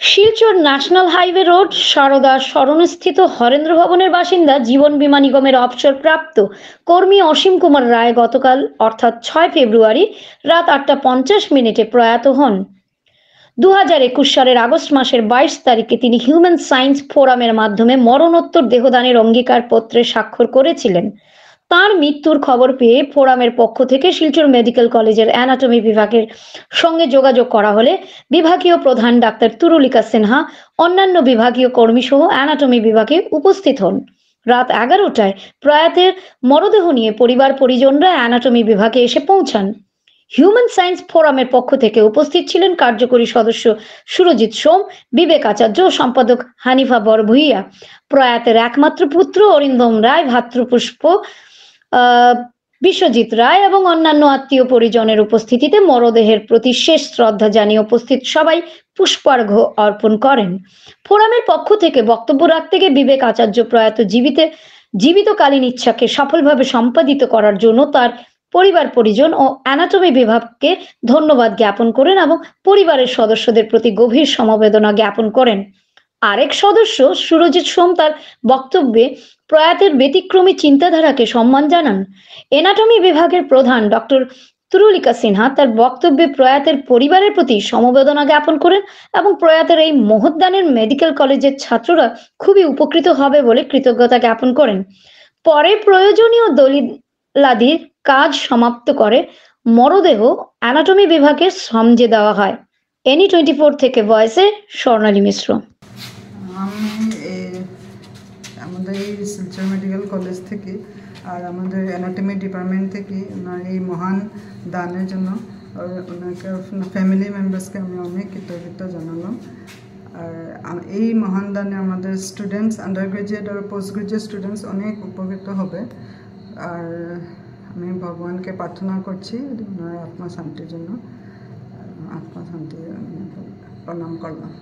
Silchar national highway road Sarada সরণস্থিত হরেন্দ্র ভবনের বাসিন্দা জীবন বীমা নিগমের অবসরপ্রাপ্ত কর্মী অসীম কুমার রায় গতকাল অর্থাৎ 6 ফেব্রুয়ারি রাত 8:50 প্রয়াত হন। 2021 সালের আগস্ট মাসের 22 তারিখে তিনি হিউম্যান সায়েন্স ফোরামের মাধ্যমে মরণোত্তর দেহদানের অঙ্গীকারপত্রে স্বাক্ষর করেছিলেন। তার মৃত্যুর খবর পেয়ে ফোরামের পক্ষ থেকে শিলচর মেডিকেল কলেজের অ্যানাটমি বিভাগের সঙ্গে যোগাযোগ করা হলে বিভাগীয় প্রধান ডাক্তার তুরুলিকা সিনহা অন্যান্য বিভাগীয় কর্মী সহ অ্যানাটমি বিভাগে উপস্থিত হন। রাত 11টায় প্রয়াতের মরদেহ নিয়ে পরিবার পরিজনরা অ্যানাটমি বিভাগে এসে পৌঁছান। হিউম্যান সায়েন্স ফোরামের পক্ষ থেকে উপস্থিত ছিলেন কার্যকরী সদস্য সুরজিৎ সোম, বিবেক আচার্য ও সম্পাদক হানিফা বরভুইয়া। প্রয়াতের একমাত্র পুত্র অরিন্দম রায়, ভাতৃপুষ্প বিশ্বজিৎ রায় এবং অন্যান্য আত্মীয় পরিজনের উপস্থিতিতে মরদেহের প্রতি শেষ শ্রদ্ধা জানিয়ে উপস্থিত সবাই পুষ্পার্ঘ্য অর্পণ করেন। ফোরামের পক্ষ থেকে বক্তব্য রাখতে গিয়ে বিবেক আচার্য প্রয়াত জীবিতকালীন ইচ্ছাকে সফলভাবে সম্পাদিত করার জন্য তার পরিবার পরিজন ও অ্যানাটমি বিভাগকে ধন্যবাদ জ্ঞাপন করেন এবং পরিবারের সদস্যদের প্রতি গভীর সমবেদনা জ্ঞাপন করেন। আরেক সদস্য সুরজিৎ সোম তার বক্তব্যে প্রয়াতের ব্যতিক্রমী চিন্তাধারাকে সম্মান জানান। এনাটমি বিভাগের প্রধান ডক্টর তুরুলিকা সিনহা তার বক্তব্যে প্রয়াতের পরিবারের প্রতি সমবেদনা জ্ঞাপন করেন এবং প্রয়াতের এই মহৎদানের মেডিকেল কলেজের ছাত্ররা খুবই উপকৃত হবে বলে কৃতজ্ঞতা জ্ঞাপন করেন। পরে প্রয়োজনীয় দলিলাদির কাজ সমাপ্ত করে মরদেহ অ্যানাটমি বিভাগে সমঝে দেওয়া হয়। এনি 24 থেকে ভয়েসে স্বর্ণালী মিশ্র। আমি আমাদের এই শিলচর মেডিকেল কলেজ থেকে আর আমাদের অ্যানাটমি ডিপার্টমেন্ট থেকে ওনার এই মহান দানের জন্য ওনাকে ফ্যামিলি মেম্বার্সকে আমি অনেক কৃতজ্ঞতা জানালাম। আর এই মহান দানে আমাদের স্টুডেন্টস, আন্ডার গ্রাজুয়েট আর পোস্ট গ্রাজুয়েট স্টুডেন্টস অনেক উপকৃত হবে। আর আমি ভগবানকে প্রার্থনা করছি ওনার আত্মা শান্তির জন্য, আত্মা শান্তি প্রণাম করলাম।